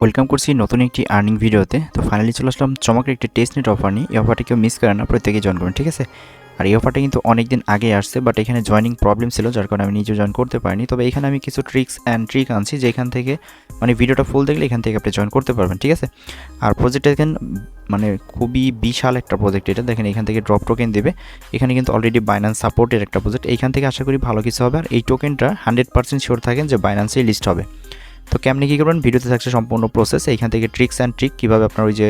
Welcome করছি নতুন একটি আর্নিং ভিডিওতে। তো ফাইনালি চলে আসলাম চমকের একটি টেস্টনেট অফার নিয়ে। এই অফারটা কেউ মিস করে না, প্রত্যেকেই জয়েন করবেন, ঠিক আছে। আর এই অফারটা কিন্তু অনেক দিন আগে আসছে, বাট এখানে জয়েনিং প্রবলেম ছিল, যার কারণে আমি নিজে জয়েন করতে পারিনি। তবে এখানে আমি কিছু ট্রিক আনছি, যেখান থেকে মানে ভিডিওটা ফুল দেখলে এখান থেকে আপনি জয়েন করতে পারবেন, ঠিক আছে। আর প্রজেক্টটা দেখেন মানে খুবই বিশাল একটা প্রজেক্ট এটা। দেখেন এখান থেকে ড্রপ টোকেন দেবে। এখানে কিন্তু অলরেডি বাইন্যান্স সাপোর্টের একটা প্রজেক্ট। এইখান থেকে আশা করি ভালো কিছু হবে। আর এই টোকেনটা 100% শিওর থাকেন যে বাইন্যান্সেই লিস্ট হবে। তো কেমনি কী করবেন, ভিডিওতে থাকছে সম্পূর্ণ প্রসেস। এইখান থেকে ট্রিক কীভাবে আপনার ওই যে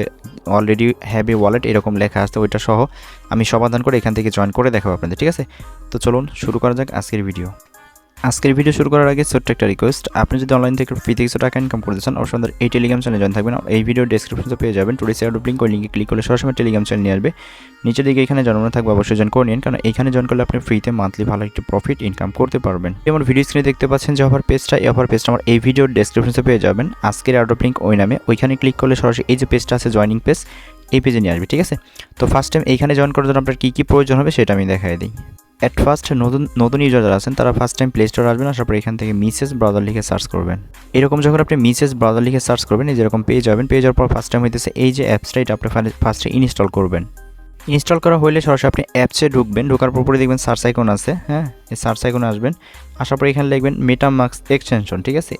অলরেডি হ্যাভ এ ওয়ালেট এরকম লেখা আসছে ওইটা সহ আমি সমাধান করে এখান থেকে জয়েন করে দেখাবো আপনাদের, ঠিক আছে। তো চলুন শুরু করা যাক আজকের ভিডিও শুরু করার আগে ছোট্ট একটা রিকোয়েস্ট, আপনি যদি অনলাইন থেকে ফ্রিতে কিছু টাকা ইনকাম করতে চান, অবশ্যই আমাদের এই টেলিগ্রাম চ্যানেলে জয়েন থাকবেন। এই ভিডিও ডেসক্রিপশনে পেয়ে যাবেন টুডেস এয়ারড্রপ লিঙ্ক। ওই লিঙ্কে ক্লিক করলে সরাসরি টেলিগ্রাম চ্যানেল নিয়ে আসবে। নিচের দিকে এখানে জন্ম থাকবে, অবশ্যই জয়েন করে নিন, কারণ এখানে জয়েন করলে আপনি ফ্রিতে মান্থলি ভালো একটি প্রফিট ইনকাম করতে পারবেন। আমার ভিডিও স্ক্রিনে দেখতে পাচ্ছেন যে অফার পেজটা, এই অফার পেজটা আমার এই ভিডিওর ডেসক্রিপশনে পেয়ে যাবেন। আজকের এয়ারড্রপ লিঙ্ক ওই নামে, ওইখানে ক্লিক করলে সরাসরি এই যে পেজটা আছে জয়েনিং পেজ, এই পেজে নিয়ে আসবে, ঠিক আছে। তো ফার্স্ট টাইম এইখানে জয়েন করার জন্য আপনার কী কী প্রয়োজন হবে সেটা আমি দেখাই দিই। অ্যাট ফার্স্ট নতুন ইউজার যারা আছেন তারা ফার্স্ট টাইম প্লে স্টোরে আসবেন, আসার পর এখান থেকে মিসেস ব্রাউজার লিখে সার্চ করবেন। এরকম যখন আপনি মিসেস ব্রাউজার লিখে সার্চ করবেন, এই যেরকম পেয়ে যাবেন। পেয়ে যাওয়ার পর ফার্স্ট টাইম হইতেছে এই যে অ্যাপসটা, এটা আপনি ফার্স্টে ইনস্টল করবেন। ইনস্টল করা হলে সরাসরি আপনি অ্যাপসে ঢুকবেন। ঢোকার পর দেখবেন সার্চ আইকন আছে, হ্যাঁ, এই সার্চ আইকনে আসবেন। আসার পর এখানে লিখবেন মেটামাস্ক এক্সটেনশন, ঠিক আছে,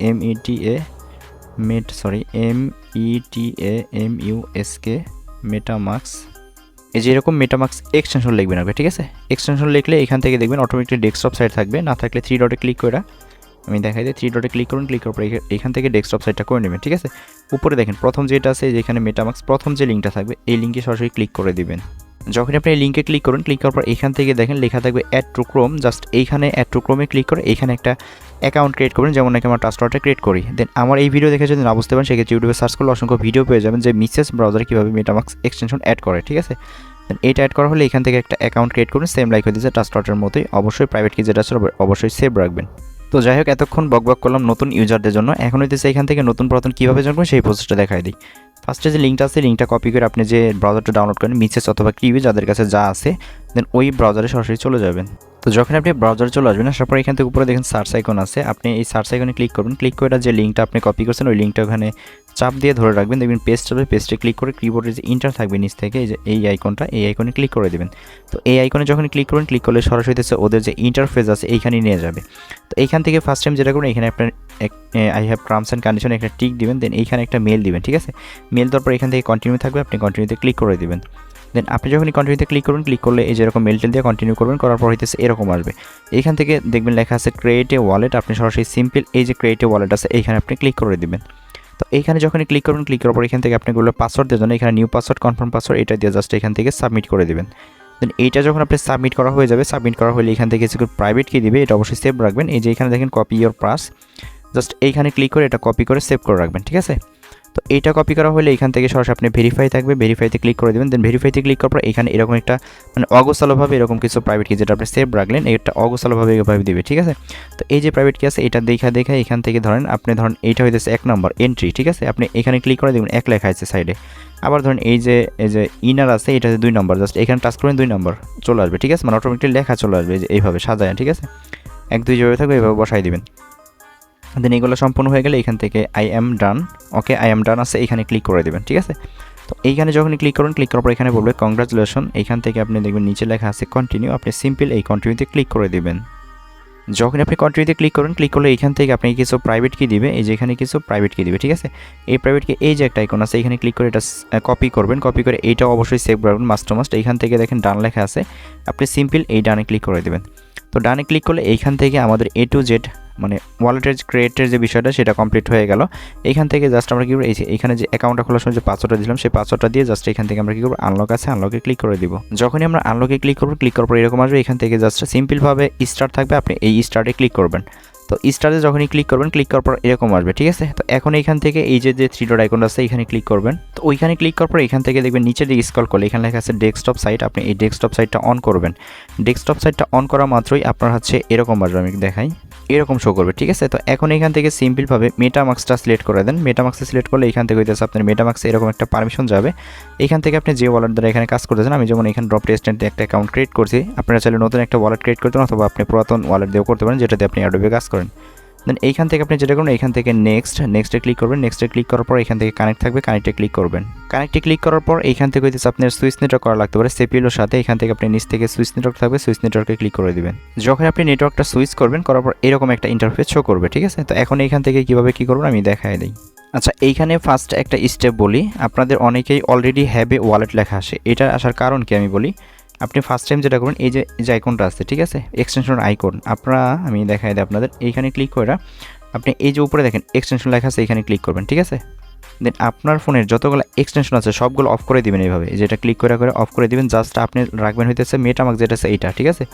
METAMUSK মেটামাস্ক। এই যে এরকম মেটামাস্ক এক্সটেনশন লিখবেন আপনি, ঠিক আছে। এক্সটেনশন লিখলে এখান থেকে দেখবেন অটোমেটিক ডেস্কটপ সাইট থাকবে, না থাকলে 3 ডটে ক্লিক করে আমি দেখাই দিই। 3 ডটে ক্লিক করুন, ক্লিক করার পর এখান থেকে ডেস্কটপ সাইটটা করে নেবেন, ঠিক আছে। উপরে দেখেন প্রথম যেটা আছে, যেখানে মেটামাস্ক প্রথম যে লিঙ্কটা থাকবে, এই লিঙ্কে সরাসরি ক্লিক করে দিবেন। যখন আপনি এই লিঙ্কে ক্লিক করুন, ক্লিক করার পর এখান থেকে দেখেন লেখা থাকবে অ্যাড টু ক্রোম। জাস্ট এইখানে অ্যাড টু ক্রোমে ক্লিক করে এখানে একটা অ্যাকাউন্ট ক্রিয়েট করবেন, যেমন নাকি আমার ট্রাস্টওয়ার্ডটা ক্রিয়েট করি। দেন আমার এই ভিডিও দেখে যদি না বুঝতে পারেন, সেক্ষেত্রে ইউটিউবে সার্চ করলে অসংখ্য ভিডিও পেয়ে যাবেন যে মিসেস ব্রাউজারে কীভাবে মেটামাস্ক এক্সটেনশন অ্যাড করে, ঠিক আছে। এইটা অ্যাড করা হলে এখান থেকে একটা অ্যাকাউন্ট ক্রিয়েট করুন, সেম লাইক হয়েছে ট্রাস্টওয়ার্ডের মতোই। অবশ্যই প্রাইভেট কি যেটা আছে অবশ্যই সেভ রাখবেন। তো যাই হোক, এতক্ষণ বকবক করলাম নতুন ইউজারদের জন্য। এখন হইতেছে এখান থেকে নতুন পুরাতন কীভাবে জয়েন করবেন সেই প্রসেসটা দেখাই দিই। ফার্স্টে যে লিঙ্কটা আছে, লিঙ্কটা কপি করে আপনি যে ব্রাউজারটা ডাউনলোড করেন, মিসেস অথবা কিউই যাদের কাছে যা আছে, দেন ওই ব্রাউজারে সরাসরি চলে যাবেন। তো যখন আপনি ব্রাউজারে চলে আসবেন, আসার পর এখান থেকে উপরে দেখেন সার্চ আইকন আছে, আপনি এই সার্চ আইকনে ক্লিক করবেন। ক্লিক করে যে লিঙ্কটা আপনি কপি করছেন ওই লিঙ্কটা ওখানে চাপ দিয়ে ধরে রাখবেন, দেখবেন পেজ চাপে, পেজটে ক্লিক করে কিবোর্ডে যে ইন্টার থাকবে নিচ থেকে, এই যে এই আইকনটা, এই আইকনে ক্লিক করে দেবেন। তো এই আইকনে যখন ক্লিক করবেন, ক্লিক করলে সরাসরি ওদের যে ইন্টারফেস আছে এইখানে নিয়ে যাবে। তো এইখান থেকে ফার্স্ট টাইম যেটা করবেন, এখানে আপনার I have terms and condition একটা টিক দিবেন। দেন এইখানে একটা মেল দিবেন, ঠিক আছে। মেল দেওয়ার পর এখান থেকে কন্টিনিউ থাকবে, আপনি কন্টিনিউতে ক্লিক করে দেবেন। দেন আপনি যখন কন্টিনিউতে ক্লিক করবেন, ক্লিক করলে এই যেরকম মেলটেল দিয়ে কন্টিনিউ করবেন, করার পর হইতেছে এরকম আসবে। এইখান থেকে দেখবেন লেখা আছে ক্রিয়েট এ ওয়ালেট। আপনি সরাসরি সিম্পল এই যে ক্রিয়েট এ ওয়ালেট আছে এইখানে আপনি ক্লিক করে দেবেন। তো এইখানে যখনই ক্লিক করবেন, ক্লিক করার পর এখান থেকে আপনি গুলো পাসওয়ার্ড দেওয়ার জন্য এখানে নিউ পাসওয়ার্ড, কনফার্ম পাসওয়ার্ড এটা দিয়ে জাস্ট এখান থেকে সাবমিট করে দেবেন। দেন এইটা যখন আপনি সাবমিট করা হয়ে যাবে, সাবমিট করা হলে এখান থেকে কিছু প্রাইভেট কি দিবে, এটা অবশ্যই সেভ রাখবেন। এই যে এখানে দেখেন কপি ইওর পাস, জাস্ট এইখানে ক্লিক করে এটা কপি করে সেভ করে রাখবেন, ঠিক আছে। তো এইটা কপি করা হলে এখান থেকে সরাসরি আপনি ভেরিফাই থাকবে, ভেরিফাইতে ক্লিক করে দেবেন। দেন ভেরিফাইতে ক্লিক করার পর এখানে এরকম একটা মানে অগোছালোভাবে এরকম কিছু প্রাইভেট কি যেটা আপনি সেভ রাখলেন, এটা অগোছালোভাবে এভাবে দিবে, ঠিক আছে। তো এই যে প্রাইভেট কি আছে এটা দেখা এখান থেকে ধরেন এইটা হইতেছে 1 নম্বর এন্ট্রি, ঠিক আছে। আপনি এখানে ক্লিক করে দেখবেন 1 লেখা আছে সাইডে। আবার ধরেন এই যে ইনার আছে এটা 2 নম্বর, জাস্ট এখানে টাচ করেন 2 নম্বর চলে আসবে, ঠিক আছে। মানে অটোমেটিক লেখা চলে আসবে যে এইভাবে সাজায়, ঠিক আছে। 1 2 যেভাবে থাকবে এইভাবে বসাই দিবেন। দেন এগুলো সম্পূর্ণ হয়ে গেলে এখান থেকে I am done, okay I am done আছে এখানে ক্লিক করে দেবেন, ঠিক আছে। তো এইখানে যখনই ক্লিক করুন, ক্লিক করার পর এখানে বলবে কংগ্রাচুলেশন। এইখান থেকে আপনি দেখবেন নিচে লেখা আছে কন্টিনিউ, আপনি সিম্পল এই কন্টিনিউতে ক্লিক করে দেবেন। যখন আপনি কন্টিনিউতে ক্লিক করুন, ক্লিক করলে এখান থেকে আপনি কিছু প্রাইভেট কি দিবে, এই যে এখানে কিছু প্রাইভেট কি দিবে, ঠিক আছে। এই প্রাইভেট কি এই যে একটা আইকন আছে এখানে ক্লিক করে এটা কপি করবেন, কপি করে এইটাও অবশ্যই সেভ রাখবেন মাস্ট। এইখান থেকে দেখেন ডান লেখা আছে, আপনি সিম্পল এই ডানে ক্লিক করে দেবেন। তো ডানে ক্লিক করলে এইখান থেকে আমাদের A to Z মানে ওয়ালেটের ক্রিয়েটের যে বিষয়টা সেটা কমপ্লিট হয়ে গেল। এইখান থেকে জাস্ট আমরা কী করবো, এইখানে যে অ্যাকাউন্টটা খোলার সময় যে পাসওয়ার্ডটা দিলাম সেই পাসওয়ার্ডটা দিয়ে জাস্ট এখান থেকে আমরা কী করবো, আনলক আছে আনলকে ক্লিক করে দিব। যখনই আমরা আনলকে ক্লিক করবো, ক্লিক করার পর এরকম আসবে, এখান থেকে জাস্ট সিম্পলভাবে স্টার্ট থাকবে, আপনি এই স্টার্টে ক্লিক করবেন। তো স্টারে যখনই ক্লিক করবেন, ক্লিক করার পর এরকম আসবে, ঠিক আছে। তো এখন এইখান থেকে এই যে 3 ডট আইকন আছে এখানে ক্লিক করবেন। তো ওইখানে ক্লিক করার পর এখান থেকে দেখবেন নিচের দিকে স্ক্রল করলে এখানে লেখা আছে ডেস্কটপ সাইট, আপনি এই ডেস্কটপ সাইটটা অন করবেন। ডেস্কটপ সাইটটা অন করা মাত্রই আপনার হচ্ছে এরকম আসবে, আমি দেখাই, এরকম শো করবে, ঠিক আছে। তো এখন এখান থেকে সিম্পলভাবে মেটামাস্কটা সিলেক্ট করে দেন। মেটামাস্কটা সিলেক্ট করলে এখান থেকে হইতেছে আপনার মেটামাস্কে এরকম একটা পারমিশন যাবে। এখান থেকে আপনি যে ওয়ালেট দ্বারা এখানে কাজ করতেছেন, আমি যেমন এখানে ড্রপ টেস্টনেটে একটা অ্যাকাউন্ট ক্রিয়েট করছি, আপনারা চাইলে নতুন একটা ওয়ালেট ক্রিয়েট করতে পারেন অথবা আপনি পুরাতন ওয়ালেট দিয়েও করতে পারেন, যেটাতে আপনি এয়ারড্রপে কাজ করেন। দেন এইখান থেকে আপনি যেটা করবেন এইখান থেকে নেক্সটে ক্লিক করবেন। নেক্সটে ক্লিক করার পর এখান থেকে কানেক্ট থাকবে, কানেক্টে ক্লিক করবেন। কানেক্টে ক্লিক করার পর এইখান থেকে হইতেছে আপনার সুইচ নেটওয়ার্ক করা লাগতে পারে সেপিএলের সাথে। এখান থেকে আপনি নিচ থেকে সুইচ নেটওয়ার্ক থাকবে, সুইচ নেটওয়ার্কে ক্লিক করে দিবেন। যখন আপনি নেটওয়ার্কটা সুইচ করবেন করার পর এরকম একটা ইন্টারফেস শো করবে, ঠিক আছে। তো এখন এইখান থেকে কীভাবে কী করবেন আমি দেখাই দিই। আচ্ছা, এইখানে ফার্স্ট একটা স্টেপ বলি, আপনাদের অনেকেই অলরেডি হ্যাভ এ ওয়ালেট লেখা আসে। এটা আসার কারণ কি আমি বলি। আপনি ফার্স্ট টাইম যেটা করবেন এই যে আইকনটা আছে, ঠিক আছে, এক্সটেনশন আইকন, আপনারা আমি দেখাই দিই আপনাদের। এইখানে ক্লিক করে আপনি এই যে উপরে দেখেন এক্সটেনশন লেখা আছে, এখানে ক্লিক করবেন, ঠিক আছে। দেন আপনার ফোনের যতগুলো এক্সটেনশন আছে সবগুলো অফ করে দিবেন এইভাবে, যেটা ক্লিক করে অফ করে দিবেন। জাস্ট আপনি রাখবেন হইতেছে মেটামাস্ক যেটা আছে এইটা, ঠিক আছে।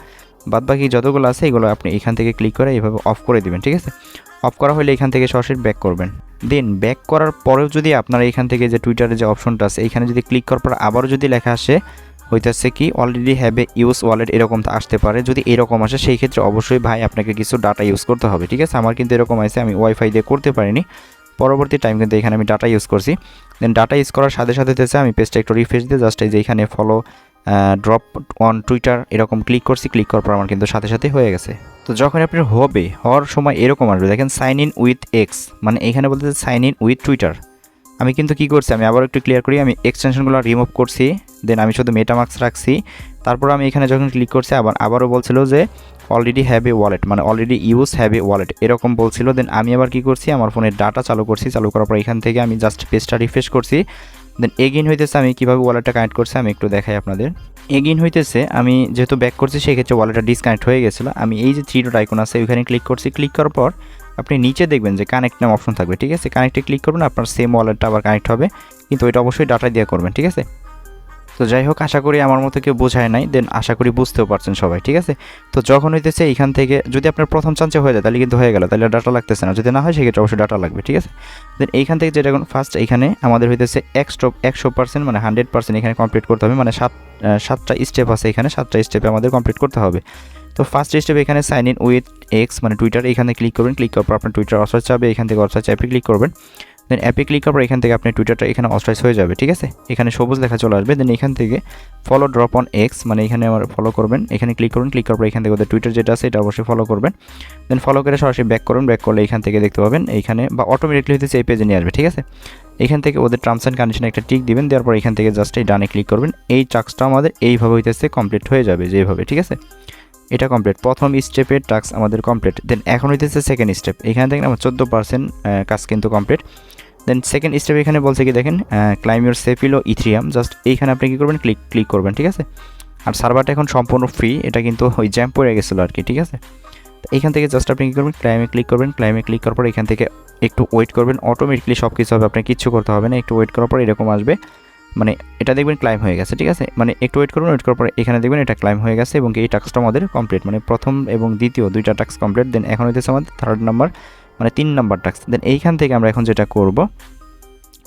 বাদ বাকি যতগুলো আছে এগুলো আপনি এখান থেকে ক্লিক করে এইভাবে অফ করে দিবেন, ঠিক আছে। অফ করা হলে এখান থেকে সরাসরি ব্যাক করবেন। দেন ব্যাক করার পরেও যদি আপনারা এখান থেকে যে টুইটারের যে অপশনটা আছে এখানে যদি ক্লিক করার পর আবারও যদি লেখা আসে হইতেছে কি already have a use wallet, এরকম আসতে পারে। যদি এরকম আসে সেই ক্ষেত্রে অবশ্যই ভাই আপনাকে কিছু ডাটা ইউজ করতে হবে, ঠিক আছে। আমার কিন্তু এরকম আছে, আমি ওয়াইফাই দিয়ে করতে পারিনি, পরবর্তী টাইম কিন্তু এখানে আমি ডাটা ইউজ করছি। দেন ডাটা ইউজ করার সাথে সাথে হচ্ছে আমি পেজটা একটু রিফ্রেশ দিয়ে জাস্ট এই যে এখানে ফলো ড্রপ অন টুইটার এরকম ক্লিক করছি। ক্লিক করার পর আমার কিন্তু সাথে সাথে হয়ে গেছে। তো যখন আপনার হওয়ার সময় এরকম আসবে, দেখেন সাইন ইন উইথ এক্স, মানে এখানে বলতে সাইন ইন উইথ টুইটার। আমি কিন্তু কী করছি, আমি আবার একটু ক্লিয়ার করি, আমি এক্সটেনশনগুলো রিমুভ করছি। দেন আমি শুধু মেটামাস্ক রাখছি। তারপর আমি এখানে যখন ক্লিক করছি আবারও বলছিল যে অলরেডি হ্যাভ এ ওয়ালেট, মানে already use have a wallet এরকম বলছিল। দেন আমি আবার কী করছি, আমার ফোনের ডাটা চালু করছি। চালু করার পর এখান থেকে আমি জাস্ট পেজটা রিফ্রেশ করছি। দেন এগেইন হইতেছে আমি কীভাবে ওয়ালেটটা কানেক্ট করছি আমি একটু দেখাই আপনাদের। এগেইন হইতেছে আমি যেহেতু ব্যাক করছি সেক্ষেত্রে ওয়ালেটটা ডিসকানেক্ট হয়ে গেছিলো। আমি এই যে 3 ডট আইকন আছে ওইখানে ক্লিক করছি। ক্লিক করার পর আপনি নিচে দেখবেন যে কানেক্ট নাম অপশন থাকবে, ঠিক আছে। কানেক্টে ক্লিক করবেন, আপনার সেম ওয়ালেটটা আবার কানেক্ট হবে, কিন্তু ওইটা অবশ্যই ডাটা দিয়ে করবেন, ঠিক আছে। তো যাই হোক, আশা করি আমার মতো কেউ বোঝায় নাই। দেন আশা করি বুঝতেও পারছেন সবাই, ঠিক আছে। তো যখন হইতেছে এইখান থেকে যদি আপনার প্রথম চান্সে হয়ে যায় তাহলে কিন্তু হয়ে গেল, তাহলে ডাটা লাগতেছে না। যদি না হয় সেক্ষেত্রে অবশ্যই ডাটা লাগবে, ঠিক আছে। দেন এইখান থেকে যেটা ফার্স্ট এইখানে আমাদের হইতেছে 100% মানে 100% এখানে কমপ্লিট করতে হবে, মানে 7টা স্টেপ আছে এখানে, 7টা স্টেপে আমাদের কমপ্লিট করতে হবে। তো ফার্স্ট স্টেপ এখানে সাইন ইন উইথ এক্স মানে টুইটার, এখানে ক্লিক করবেন। ক্লিক করার পর আপনার টুইটার অথরাইজ চাবে, এখান থেকে অথরাইজ অ্যাপে ক্লিক করবেন। দেন অ্যাপে ক্লিক করার পর এখান থেকে আপনি টুইটারটা এখানে অথরাইজ হয়ে যাবে, ঠিক আছে। এখানে সবুজ লেখা চলে আসবে। দেন এখান থেকে ফলো ড্রপ অন এক্স মানে এখানে আমার ফলো করবেন, এখানে ক্লিক করবেন। ক্লিক করার পর এখান থেকে ওদের টুইটার যেটা আছে এটা অবশ্যই ফলো করবেন। দেন ফলো করে সরাসরি ব্যাক করুন। ব্যাক করলে এখান থেকে দেখতে পাবেন এইখানে বা অটোমেটিকলি হইতেছে এই পেজে নিয়ে আসবে, ঠিক আছে। এখান থেকে ওদের টার্মস অ্যান্ড কন্ডিশনে একটা টিক দিবেন, দেওয়ার পর এখান থেকে জাস্ট এই ডানে ক্লিক করবেন। এই টাস্কটা আমাদের এইভাবে হইতেছে কমপ্লিট হয়ে যাবে যেভাবে, ঠিক আছে। এটা কমপ্লিট, প্রথম স্টেপের টাস্ক আমাদের কমপ্লিট। দেন এখন হইতেছে সেকেন্ড স্টেপ, এখানে দেখেন আমার 14% কাজ কিন্তু কমপ্লিট। দেন সেকেন্ড স্টেপ এখানে বলছে কি দেখেন ক্লাইম ইউর সেফিলো ইথিরিয়াম, জাস্ট এইখানে আপনি কী করবেন ক্লিক করবেন, ঠিক আছে। আর সার্ভারটা এখন সম্পূর্ণ ফ্রি, এটা কিন্তু ওই জ্যাম্প পড়ে গেছিলো আর কি, ঠিক আছে। তো এইখান থেকে জাস্ট আপনি কী করবেন ক্লাইমে ক্লিক করবেন। ক্লাইমে ক্লিক করার পর এখান থেকে একটু ওয়েট করবেন, অটোমেটিকলি সব কিছু হবে, আপনার কিচ্ছু করতে হবে না। একটু ওয়েট করার পর এরকম আসবে, মানে এটা দেখবেন ক্লাইম হয়ে গেছে, ঠিক আছে। মানে একটু ওয়েট করুন, ওয়েট করার পর এখানে দেখবেন এটা ক্লাইম হয়ে গেছে এবং এই টাস্কটা আমাদের কমপ্লিট, মানে প্রথম এবং দ্বিতীয় দুইটা টাস্ক কমপ্লিট। দেন এখন হইতেছে আমাদের থার্ড নাম্বার মানে 3 নাম্বার টাস্ক। দেন এইখান থেকে আমরা এখন যেটা করব,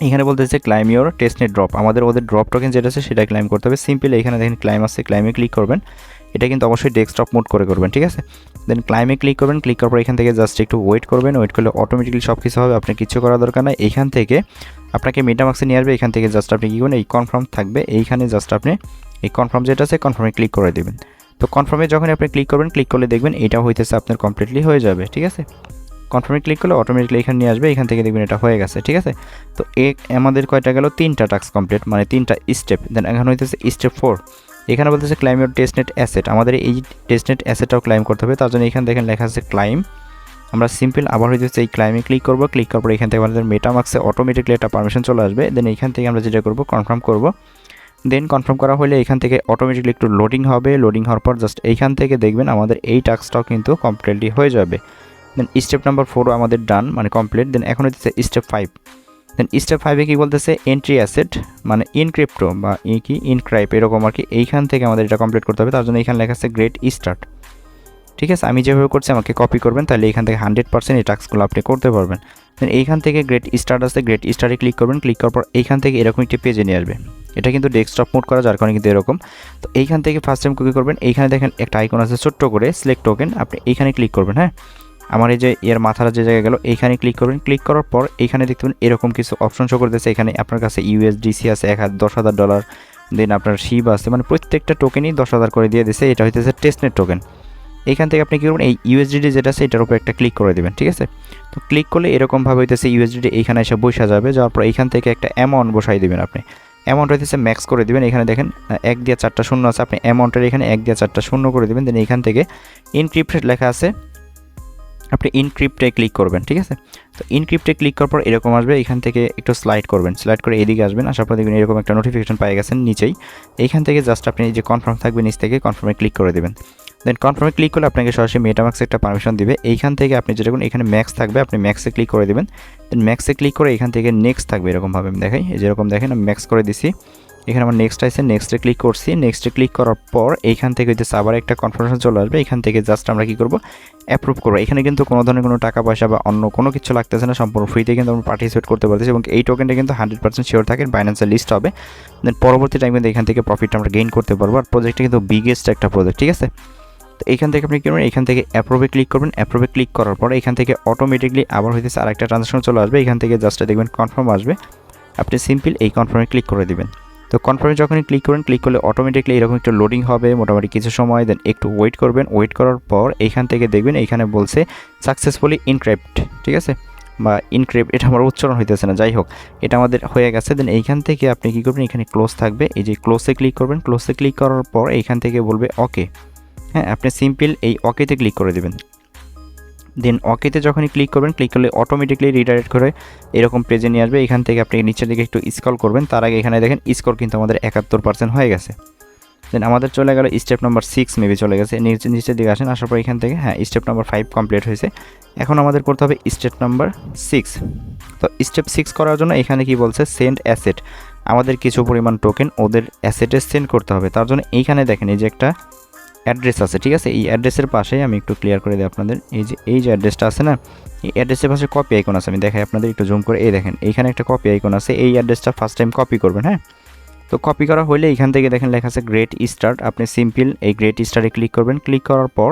এখানে বলতেছে ক্লাইম ইউর টেস্টনেট ড্রপ, আমাদের ওদের ড্রপ টোকেন যেটা আছে সেটা ক্লাইম করতে হবে। সিম্পলি এখানে দেখেন ক্লাইম আছে, ক্লাইমে ক্লিক করবেন। এটা কিন্তু অবশ্যই ডেস্কটপ মোড করে করবেন, ঠিক আছে। দেন ক্লাইমে ক্লিক করবেন। ক্লিক করার পর এখান থেকে জাস্ট একটু ওয়েট করবেন, ওয়েট করলে অটোমেটিকলি সব কিছু হবে, আপনার কিছু করার দরকার নাই। এইখান থেকে আপনাকে মেটামাক্সে নিয়ে আসবে, এখান থেকে জাস্ট আপনি কী করবেন এই কনফার্ম থাকবে, এইখানে জাস্ট আপনি এই কনফার্ম যেটা আছে কনফার্মে ক্লিক করে দেবেন। তো কনফার্মে যখন আপনি ক্লিক করবেন, ক্লিক করলে দেখবেন এটা হইতেছে আপনার কমপ্লিটলি হয়ে যাবে, ঠিক আছে। কনফার্মে ক্লিক করলে অটোমেটিকলি এখানে নিয়ে আসবে, এখান থেকে দেখবেন এটা হয়ে গেছে, ঠিক আছে। তো আমাদের কয়টা গেল 3টা টাস্ক কমপ্লিট, মানে 3টা স্টেপ। দেন এখন হইতেছে স্টেপ 4, এখানে বলতেছে ক্লাইম ইউর টেস্টনেট অ্যাসেট, আমাদের এই টেস্টনেট অ্যাসেটটাও ক্লাইম করতে হবে। তার জন্য এখানে দেখেন লেখা আছে ক্লাইম, আমরা সিম্পল আবার হইতেছে এই ক্লাইমে ক্লিক করব। ক্লিক করার পর এখান থেকে আমাদের মেটামাক্সে অটোমেটিকলি একটা পারমিশন চলে আসবে। দেন এখান থেকে আমরা যেটা করব কনফার্ম করব। দেন কনফার্ম করা হলে এখান থেকে অটোমেটিকলি একটু লোডিং হবে, লোডিং হওয়ার পর জাস্ট এইখান থেকে দেখবেন আমাদের এই টাস্কটাও কিন্তু কমপ্লিটলি হয়ে যাবে। দেন স্টেপ নাম্বার 4 আমাদের ডান মানে কমপ্লিট। দেন এখন হচ্ছে স্টেপ 5। দেন স্টেপ 5-এ কী বলতেছে এন্ট্রি অ্যাসেট মানে ইনক্রিপ্টো বা কি ইনক্রাইপ এরকম আর কি, এইখান থেকে আমাদের এটা কমপ্লিট করতে হবে। তার জন্য এখানে লেখা আছে গ্রেট স্টার্ট, ঠিক আছে। আমি যেভাবে করছি আমাকে কপি করবেন, তাহলে এখান থেকে 100% এই টাস্কগুলো আপনি করতে পারবেন। দেন এইখান থেকে গ্রেট স্টার্ট আছে, গ্রেট স্টার্টে ক্লিক করবেন। ক্লিক করার পর এইখান থেকে এরকম একটি পেজে নিয়ে আসবে, এটা কিন্তু ডেস্কটপ মোড করা যার কারণে কিন্তু এরকম। তো এইখান থেকে ফার্স্ট টাইম কী করবেন, এইখানে দেখেন একটা আইকন আছে ছোট্ট করে সিলেক্ট টোকেন, আপনি এইখানে ক্লিক করবেন। হ্যাঁ, আমার এই যে এর মাথাটা যে জায়গায় গেল এইখানে ক্লিক করবেন। ক্লিক করার পর এইখানে দেখতে পাবেন এরকম কিছু অপশন শো করতেছে, এখানে আপনার কাছে ইউএসডিসি আছে 10,000 ডলার, দেন আপনার শিব আছে, মানে প্রত্যেকটা টোকেনই 10,000 করে দিয়ে দিছে। এটা হইতেছে টেস্টনেট টোকেন, এইখান থেকে আপনি কী করবেন, এই ইউএসডিটি যেটা আছে এটার উপর একটা ক্লিক করে দেবেন, ঠিক আছে। তো ক্লিক করলে এরকমভাবে হইতেছে ইউএসডিটি এইখানে এসে বসা যাবে, যাওয়ার পর এইখান থেকে একটা অ্যামাউন্ট বসাই দেবেন আপনি। অ্যামাউন্ট হইতেছে ম্যাক্স করে দেবেন, এখানে দেখেন 1 দিয়ে 4টা শূন্য আছে, আপনি অ্যামাউন্টের এখানে 1 দিয়ে 4টা শূন্য করে দেবেন। দেন এইখান থেকে ইনক্রিপ্টেড লেখা আছে, আপনি ইনক্রিপ্টে ক্লিক করবেন, ঠিক আছে। তো ইনক্রিপ্টে ক্লিক করার পর এরকম আসবে, এখান থেকে একটু স্লাইড করবেন, স্লাইড করে এদিকে আসবেন, আসার পর দেখবেন এরকম একটা নোটিফিকেশন পেয়ে গেছেন নিচেই। এইখান থেকে জাস্ট আপনি যে কনফার্ম থাকবে নিচ থেকে কনফার্মে ক্লিক করে দেবেন। দেন কনফার্মে ক্লিক করলে আপনাকে সরাসরি মেটামাক্সে একটা পারমিশন দিবে। এইখান থেকে আপনি যেটা করুন, এখানে ম্যাক্স থাকবে, আপনি ম্যাক্সে ক্লিক করে দেবেন। দেন ম্যাক্সে ক্লিক করে এখান থেকে নেক্সট থাকবে, এরকমভাবে আমি দেখাই, যেরকম দেখেন আমি ম্যাক্স করে দিছি। এখানে আমার নেক্সট আছে, নেক্সটে ক্লিক করছি। নেক্সটে ক্লিক করার পর এইখান থেকে হইতেছে আবার একটা কনফার্মেশন চলে আসবে। এখান থেকে জাস্ট আমরা কী করবো, অ্যাপ্রুভ করবো। এখানে কিন্তু কোনো ধরনের কোনো টাকা পয়সা বা অন্য কোনো কিছু লাগতেছে না, সম্পূর্ণ ফ্রিতে কিন্তু আমরা পার্টিসিপেট করতে পারতেছি এবং এই টোকেনটা কিন্তু 100% শিওর থাকে, বাইন্যান্সের লিস্ট হবে। দেন পরবর্তী টাইম কিন্তু এখান থেকে প্রফিটটা আমরা গেইন করতে পারবো। আর প্রজেক্টটা কিন্তু বিগেস্ট একটা প্রজেক্ট, ঠিক আছে। তো এইখান থেকে আপনি কী করবেন, এখান থেকে অ্যাপ্রুভে ক্লিক করবেন। অ্যাপ্রুভে ক্লিক করার পর এখান থেকে অটোমেটিকলি আবার হইতেছে আরেকটা ট্রানজাকশন চলে আসবে। এখান থেকে জাস্ট দেখবেন কনফার্ম আসবে, আপনি সিম্পল এই কনফার্মে ক্লিক করে দেবেন। তো কনফার্মে যখনই ক্লিক করবেন, ক্লিক করলে অটোমেটিকলি এরকম একটু লোডিং হবে মোটামুটি কিছু সময়। দেন একটু ওয়েট করবেন, ওয়েট করার পর এইখান থেকে দেখবেন এইখানে বলছে সাকসেসফুলি ইনক্রিপ্ট, ঠিক আছে, বা ইনক্রিপ্ট, এটা আমার উচ্চারণ হইতেছে না, যাই হোক এটা আমাদের হয়ে গেছে। দেন এইখান থেকে আপনি কী করবেন, এখানে ক্লোজ থাকবে, এই যে ক্লোজে ক্লিক করবেন। ক্লোজে ক্লিক করার পর এইখান থেকে বলবে ওকে, হ্যাঁ আপনি সিম্পল এই ওকেতে ক্লিক করে দেবেন। দেন ওকেতে যখনই ক্লিক করবেন, ক্লিক করলে অটোমেটিকলি রিডাইরেক্ট করে এরকম পেজে নিয়ে আসবে। এখান থেকে আপনি নিচের দিকে একটু স্ক্রল করবেন, তার আগে এখানে দেখেন স্কোর কিন্তু আমাদের 71% হয়ে গেছে। দেন আমাদের চলে গেল স্টেপ নাম্বার 6 মেবি চলে গেছে, নিচের দিকে আসেন, আসার পর এখান থেকে হ্যাঁ স্টেপ নাম্বার 5 কমপ্লিট হয়েছে। এখন আমাদের করতে হবে স্টেপ নাম্বার 6। তো স্টেপ 6 করার জন্য এখানে কি বলছে, সেন্ড অ্যাসেট, আমাদের কিছু পরিমাণ টোকেন ওদের অ্যাসেটে সেন্ড করতে হবে। তার জন্য এইখানে দেখেন এই যে একটা অ্যাড্রেস আছে, ঠিক আছে। এই অ্যাড্রেসের পাশে আমি একটু ক্লিয়ার করে দিই আপনাদের, এই যে অ্যাড্রেসটা আছে না, এই অ্যাড্রেসের পাশে কপি আইকন আছে, আমি দেখাই আপনাদের একটু জুম করে। এই দেখেন এইখানে একটা কপি আইকন আছে, এই অ্যাড্রেসটা ফার্স্ট টাইম কপি করবেন, হ্যাঁ। তো কপি করা হলে এখান থেকে দেখেন লেখা আছে গ্রেট স্টার্ট, আপনি সিম্পল এই গ্রেট স্টার্টে ক্লিক করবেন। ক্লিক করার পর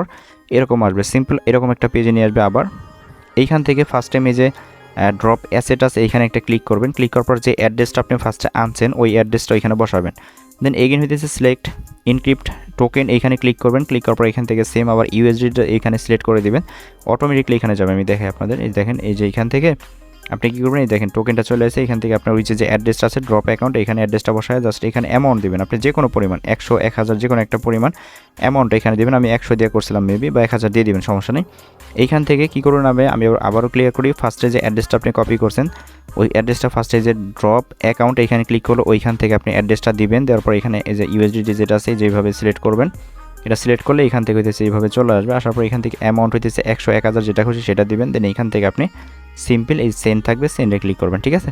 এরকম আসবে, সিম্পল এরকম একটা পেজে নিয়ে আসবে। আবার এইখান থেকে ফার্স্ট টাইম এই যে ড্রপ অ্যাসেট আছে এইখানে একটা ক্লিক করবেন। ক্লিক করার পর যে অ্যাড্রেসটা আপনি ফার্স্টে আনছেন ওই অ্যাড্রেসটা ওইখানে বসাবেন। দেন এগেন হইতেছে সিলেক্ট ইনক্রিপ্ট টোকেন, এইখানে ক্লিক করবেন। ক্লিক করার পর এখান থেকে সেম আবার ইউএসডিটা এখানে সিলেক্ট করে দিবেন, অটোমেটিকলি এখানে যাবে। আমি দেখাই আপনাদের, এই দেখেন এই যে এখান থেকে আপনি কী করবেন, এই দেখেন টোকেনটা চলে আসে। এখান থেকে আপনার ওই যে অ্যাড্রেসটা আছে ড্রপ অ্যাকাউন্ট, এখানে অ্যাড্রেসটা বসায় জাস্ট এখানে অ্যামাউন্ট দেবেন, আপনি যে কোনো পরিমাণ 100 1000 যে কোনো একটা পরিমাণ অ্যামাউন্ট এখানে দেবেন। আমি 100 দিয়ে করছিলাম মেবি, বা 1000 দিয়ে দেবেন, সমস্যা নেই। এইখান থেকে কী করুন, আমি আবারও ক্লিয়ার করি, ফার্স্টে যে অ্যাড্রেসটা আপনি কপি করছেন ওই অ্যাড্রেসটা ফার্স্টে যে ড্রপ অ্যাকাউন্ট এখানে ক্লিক করলো, ওইখান থেকে আপনি অ্যাড্রেসটা দিবেন। দেওয়ার পর এখানে এই যে ইউএসডিটি যেটা আছে যেভাবে সিলেক্ট করবেন, এটা সিলেক্ট করলে এখান থেকে হইতেছে এইভাবে চলে আসবে। আসার পর এখান থেকে অ্যামাউন্ট হইতেছে 100 1000 যেটা খুশি সেটা দিবেন। দেন এইখান থেকে আপনি সিম্পল এই সেন্ড থাকবে, সেন্ডে ক্লিক করবেন, ঠিক আছে।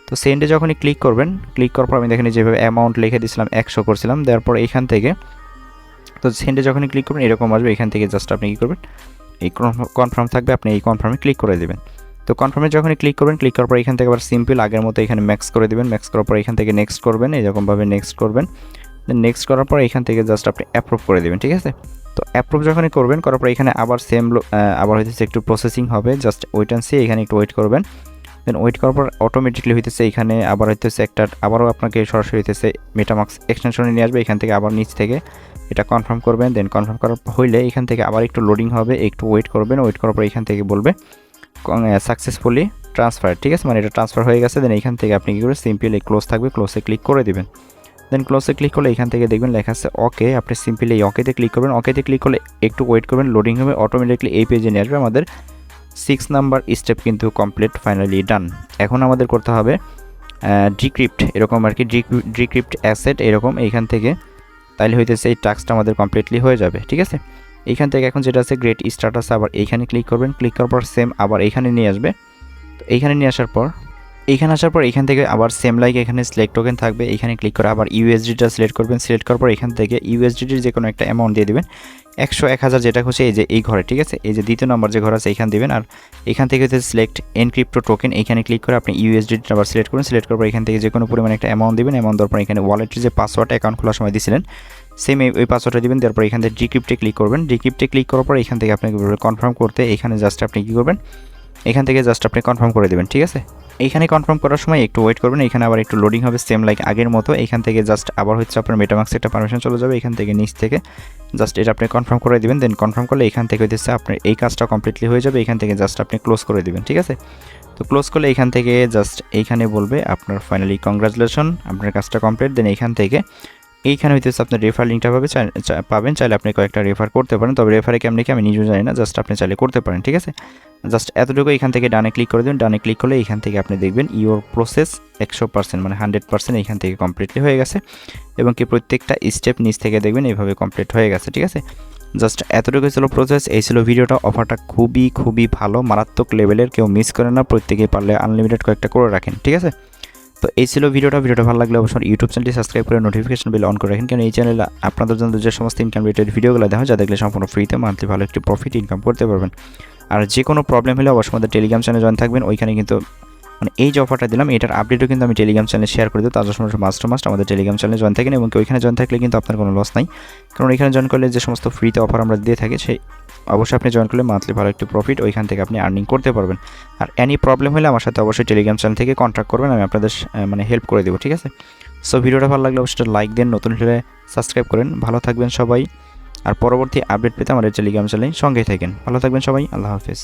তো সেন্ডে যখনই ক্লিক করবেন, ক্লিক করার পর আমি দেখেন যেভাবে অ্যামাউন্ট লিখে দিয়েছিলাম 100 করছিলাম, দেওয়ার পর এইখান থেকে তো সেন্ডে যখনই ক্লিক করবেন এরকম আসবে। এখান থেকে জাস্ট আপনি কী করবেন, এই কনফার্ম থাকবে, আপনি এই কনফার্মে ক্লিক করে দেবেন। তো কনফার্মে যখনই ক্লিক করবেন, ক্লিক করার পর এখান থেকে আবার সিম্পল আগের মতো এখানে ম্যাক্স করে দেবেন। ম্যাক্স করার পর এখান থেকে নেক্সট করবেন, এইরকমভাবে নেক্সট করবেন। দেন নেক্সট করার পর এখান থেকে জাস্ট আপনি অ্যাপ্রুভ করে দেবেন, ঠিক আছে। তো অ্যাপ্রুভ যখনই করবেন, করার পর এখানে আবার সেম আবার হইতেছে একটু প্রসেসিং হবে, জাস্ট ওয়েট অ্যান্ড সি, এখানে একটু ওয়েট করবেন। দেন ওয়েট করার পর অটোমেটিকলি হইতেছে এখানে আবার হইতেছে একটা আবারও আপনাকে সরাসরি হইতেছে মেটামাক্স এক্সটেনশনে নিয়ে আসবে। এখান থেকে আবার নিচ থেকে এটা কনফার্ম করবেন। দেন কনফার্ম করার হইলে এখান থেকে আবার একটু লোডিং হবে, একটু ওয়েট করবেন। ওয়েট করার পর এখান থেকে বলবে সাকসেসফুলি ট্রান্সফার, ঠিক আছে, মানে এটা ট্রান্সফার হয়ে গেছে। দেন এইখান থেকে আপনি কী করে সিম্পল এই ক্লোজ থাকবে, ক্লোজে ক্লিক করে দেবেন। দেন ক্লোজে ক্লিক করলে এখান থেকে দেখবেন লেখা আছে ওকে, আপনি সিম্পলি এই ওকেতে ক্লিক করবেন। ওকেতে ক্লিক করলে একটু ওয়েট করবেন, লোডিং হবে, অটোমেটিকলি এই পেজে নিয়ে আসবে। আমাদের 6 নাম্বার স্টেপ কিন্তু কমপ্লিট, ফাইনালি ডান। এখন আমাদের করতে হবে ডিক্রিপ্ট, এরকম আর কি, ডিক্রিপ্ট অ্যাসেট এরকম এইখান থেকে, তাইলে হইতেছে এই টাস্কটা আমাদের কমপ্লিটলি হয়ে যাবে, ঠিক আছে। এইখান থেকে এখন যেটা আছে গ্রেট স্টার্টাস, আবার এইখানে ক্লিক করবেন। ক্লিক করার পর সেম আবার এইখানে নিয়ে আসবে। তো এইখানে নিয়ে আসার পর এইখান থেকে আবার সেম লাইক এখানে সিলেক্ট টোকেন থাকবে, এইখানে ক্লিক করে আবার ইউএসডিটা সিলেক্ট করবেন। সিলেক্ট করার পর এখান থেকে ইউএসডিটির যে কোনো একটা অ্যামাউন্ট দিয়ে দেবেন, 100 1000 যেটা খুশি এই যে এই ঘরে, ঠিক আছে, এই যে দ্বিতীয় নম্বর যে ঘর আছে এইখান দেবেন। আর এখান থেকে হচ্ছে সিলেক্ট এনক্রিপ্টো টোকেন, এইখানে ক্লিক করে আপনি ইউএসডিটি আবার সিলেক্ট করুন। সিলেক্ট করার পর এখান থেকে যে কোনো পরিমাণে একটা অ্যামাউন্ট দেবেন। অ্যামাউন্ট দেওয়ার পর এখানে ওয়ালেটের যে পাসওয়ার্ড অ্যাকাউন্ট খোলার সময় দিয়েছিলেন সেম ওই পাসওয়ার্ডটা দেবেন। তারপর এখান থেকে ডিক্রিপ্টে ক্লিক করবেন। ডিক্রিপ্টে ক্লিক করার পর এখান থেকে আপনাকে কনফার্ম করতে এখানে জাস্ট আপনি কী করবেন, এখান থেকে জাস্ট আপনি কনফার্ম করে দেবেন, ঠিক আছে। এইখানে কনফার্ম করার সময় একটু ওয়েট করবেন, এখানে আবার একটু লোডিং হবে সেম লাইক আগের মতো। এইখান থেকে জাস্ট আবার হচ্ছে আপনার মেটামাক্সে একটা পারমিশন চলে যাবে, এখান থেকে নিচ থেকে জাস্ট এটা আপনি কনফার্ম করে দিবেন। দেন কনফার্ম করলে এখান থেকে হচ্ছে আপনার এই কাজটা কমপ্লিটলি হয়ে যাবে, এখান থেকে জাস্ট আপনি ক্লোজ করে দিবেন, ঠিক আছে। তো ক্লোজ করলে এখান থেকে জাস্ট এইখানে বলবে আপনার ফাইনালি কংগ্রাচুলেশন, আপনার কাজটা কমপ্লিট। দেন এইখান থেকে এইখানে হইতেছে আপনার রেফার লিঙ্কটা পাবেন, চাইলে আপনি কয়েকটা রেফার করতে পারেন, তবে রেফারে কেমন কি আমি নিজেও জানি না, জাস্ট আপনি চাইলে করতে পারেন, ঠিক আছে। জাস্ট এতটুকু এখান থেকে ডানে ক্লিক করে দেবেন, ডানে ক্লিক করলে এখান থেকে আপনি দেখবেন ইওর প্রসেস 100% মানে 100% এখান থেকে কমপ্লিটলি হয়ে গেছে, এবং কি প্রত্যেকটা স্টেপ নিচ থেকে দেখবেন এইভাবে কমপ্লিট হয়ে গেছে, ঠিক আছে। জাস্ট এতটুকু ছিল প্রসেস, এই ছিল ভিডিওটা। অফারটা খুবই ভালো, মারাত্মক লেভেলের, কেউ মিস করে না, প্রত্যেকেই পারলে আনলিমিটেড কয়েকটা করে রাখেন, ঠিক আছে। তো এই ছিল ভিডিওটা ভালো লাগলে অবশ্যই ইউটিউব চ্যানেলটি সাবস্ক্রাইব করে নোটিফিকেশন বেল অন করে রাখেন, কারণ এই চ্যানেলে আপনাদের জন্য যে সমস্ত ইনকাম রিলেটেড ভিডিওগুলো দেখা হয়, যা দেখলে সম্পূর্ণ ফ্রিতে মান্থলি ভালো একটি প্রফিট ইনকাম করতে পারবেন। আর যে কোনো প্রবলেম হলে অবশ্যই আমাদের টেলিগ্রাম চ্যানেলে জয়েন থাকবেন, ওইখানে কিন্তু মানে এই যে অফারটা দিলাম এটার আপডেটও কিন্তু আমি টেলিগ্রাম চ্যানেলে শেয়ার করে দেবো, তার জন্য মাস্ট আমাদের টেলিগ্রাম চ্যানেলে জয়েন থাকেন, এবং ওইখানে জয়েন থাকলে কিন্তু আপনার কোনো লস নাই, কারণ এখানে জয়েন করলে যে সমস্ত ফ্রিতে অফার আমরা দিয়ে থাকি সেই অবশ্যই আপনি জয়েন করলে মান্থলি ভালো একটি প্রফিট ওইখান থেকে আপনি আর্নিং করতে পারবেন। আর এনি প্রবলেম হলে আমার সাথে অবশ্যই টেলিগ্রাম চ্যানেল থেকে কন্ট্যাক্ট করবেন, আমি আপনাদের মানে হেল্প করে দেবো, ঠিক আছে। সো ভিডিওটা ভালো লাগলে অবশ্যই লাইক দেন, নতুন হলে সাবস্ক্রাইব করেন। ভালো থাকবেন সবাই, আর পরবর্তী আপডেট পেতে আমাদের টেলিগ্রাম চ্যানেলে সঙ্গেই থাকেন। ভালো থাকবেন সবাই, আল্লাহ হাফেজ।